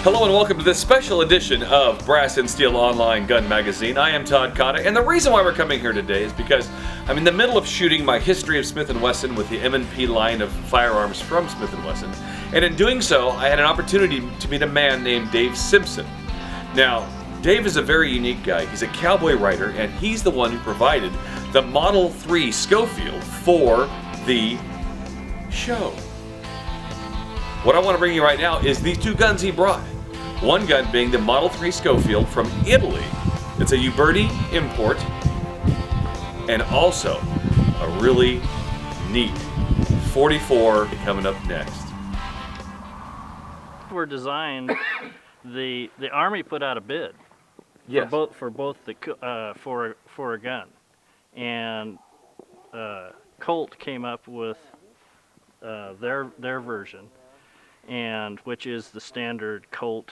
Hello and welcome to this special edition of Brass and Steel Online Gun Magazine. I am Todd Cotta, and the reason why we're coming here today is because I'm in the middle of shooting my history of Smith & Wesson with the M&P line of firearms from Smith & Wesson, and in doing so, I had an opportunity to meet a man named Dave Simpson. Now, Dave is a very unique guy. He's a cowboy writer, and he's the one who provided the Model 3 Schofield for the show. What I want to bring you right now is these two guns he brought. One gun being the Model 3 Schofield from Italy. It's a Uberti import, and also a really neat 44 coming up next. Were designed. The Army put out a bid. Yes. For both for a gun, and Colt came up with their version, and which is the standard Colt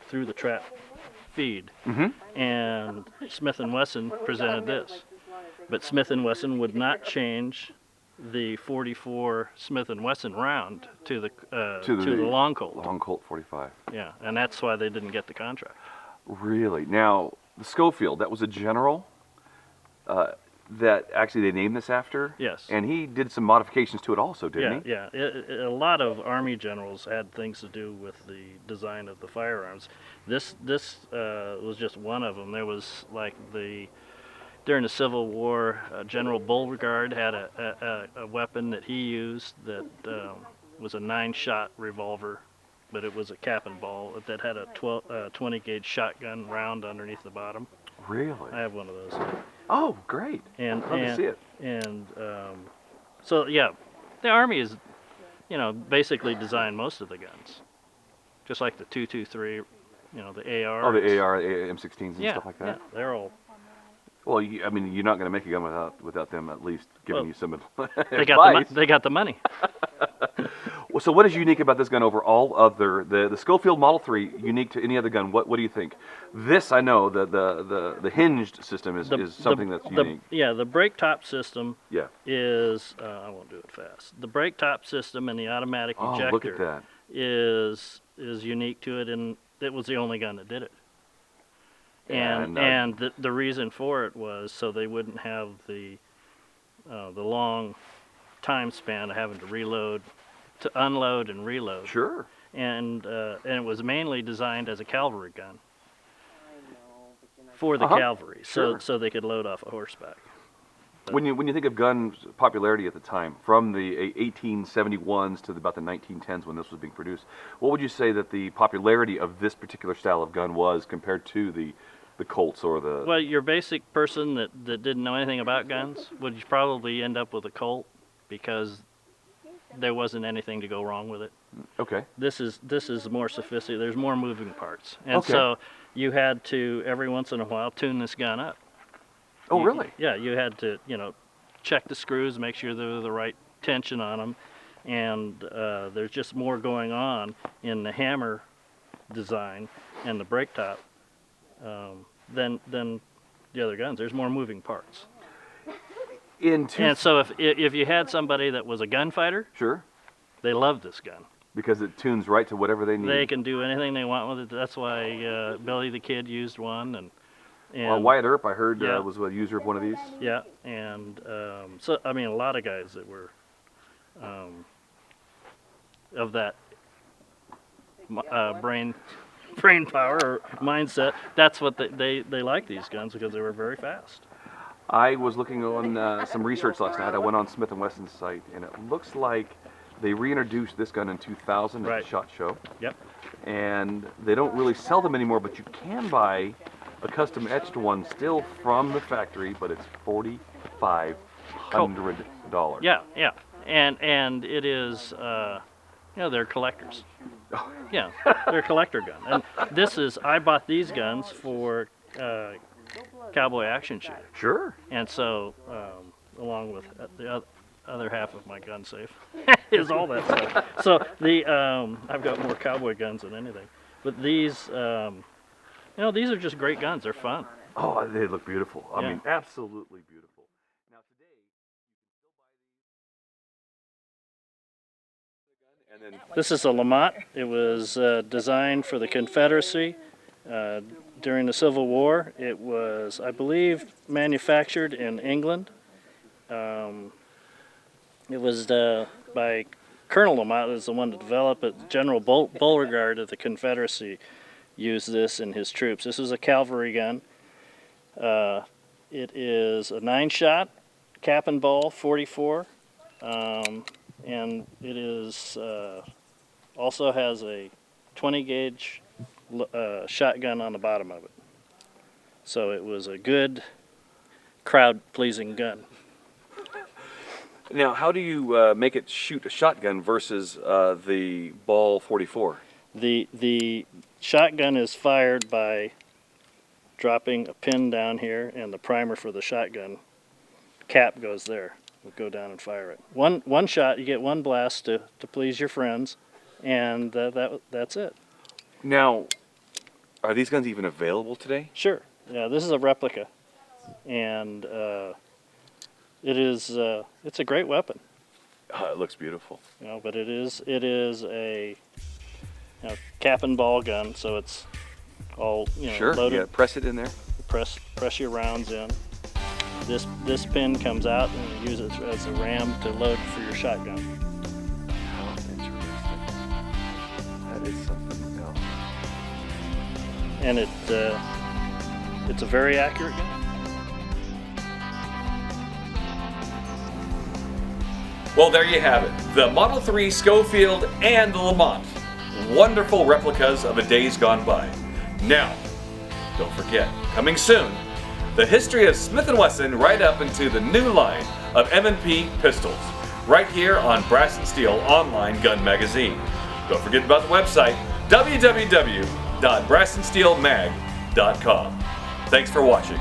through the trap feed. Mm-hmm. And Smith & Wesson presented this, but Smith & Wesson would not change the 44 Smith & Wesson round to the long Colt. Long Colt 45. Yeah, and that's why they didn't get the contract. Really? Now, the Schofield, that was a general that actually they named this after? Yes. And he did some modifications to it also, didn't he? Yeah. A lot of Army generals had things to do with the design of the firearms. This was just one of them. There was like during the Civil War, General Beauregard had a weapon that he used that was a 9-shot revolver, but it was a cap and ball that had a 20 gauge shotgun round underneath the bottom. Really? I have one of those. Oh, great. And Love to see it. And so yeah, the Army is, basically designed most of the guns, just like the 223, the AR. Oh, the AR, M16s and stuff like that. Yeah, they're all. Well, you're not going to make a gun without them at least giving you some advice. They got the money. Well, so what is unique about this gun over all other the Schofield Model 3 unique to any other gun? What do you think? This I know the hinged system is something that's unique. The brake top system. Yeah. Is I won't do it fast. The brake top system and the automatic ejector. Look at that. Is unique to it, and it was the only gun that did it. And the reason for it was so they wouldn't have the long time span of having to unload and reload. Sure. And it was mainly designed as a cavalry gun for the cavalry, sure. so they could load off a horseback. But when you think of gun popularity at the time, from the 1871s to about the 1910s when this was being produced, what would you say that the popularity of this particular style of gun was compared to the Colts or the... Well, your basic person that didn't know anything about guns would probably end up with a Colt because there wasn't anything to go wrong with it. Okay. This is more sophisticated. There's more moving parts, and so you had to every once in a while tune this gun up. Oh, really? Yeah, you had to check the screws, make sure there was the right tension on them, and there's just more going on in the hammer design and the brake top than the other guns. There's more moving parts. And so if you had somebody that was a gunfighter, sure, they loved this gun because it tunes right to whatever they need. They can do anything they want with it. That's why Billy the Kid used one, and Wyatt Earp I heard was a user of one of these. Yeah, and so I mean a lot of guys that were of that brain power or mindset. That's what they like these guns because they were very fast. I was looking on some research last night. I went on Smith & Wesson's site, and it looks like they reintroduced this gun in 2000 at the SHOT Show. Yep. And they don't really sell them anymore, but you can buy a custom etched one still from the factory, but it's $4,500. Yeah, and it is, they're collectors. Yeah, they're a collector gun. And I bought these guns for cowboy action shooter. Sure. And so, along with the other half of my gun safe is all that stuff. So I've got more cowboy guns than anything. But these, these are just great guns. They're fun. Oh, they look beautiful. I mean, absolutely beautiful. Now today, And then This is a Lamont. It was designed for the Confederacy during the Civil War. It was, I believe, manufactured in England. It was by Colonel Lamont is the one to develop it. General Beauregard of the Confederacy used this in his troops. This is a cavalry gun. It is a 9-shot cap and ball 44, and it is also has a 20 gauge shotgun on the bottom of it. So it was a good crowd-pleasing gun. now, how do you make it shoot a shotgun versus the ball 44? The shotgun is fired by dropping a pin down here, and the primer for the shotgun cap goes there. We'll go down and fire it. One shot, you get one blast to please your friends, and that's it. Now, are these guns even available today? Sure. Yeah, this is a replica, and it's a great weapon. It looks beautiful. You know, but it is a cap and ball gun, so it's all Sure. loaded. Yeah, press it in there. Press your rounds in. This pin comes out, and you use it as a ram to load for your shotgun. How interesting. That is something else. And it's a very accurate gun. Well, there you have it. The Model 3 Schofield and the Lamont. Wonderful replicas of a days gone by. Now, don't forget, coming soon, the history of Smith & Wesson right up into the new line of M&P pistols, right here on Brass and Steel Online Gun Magazine. Don't forget about the website, www.brassandsteelmag.com. Thanks for watching.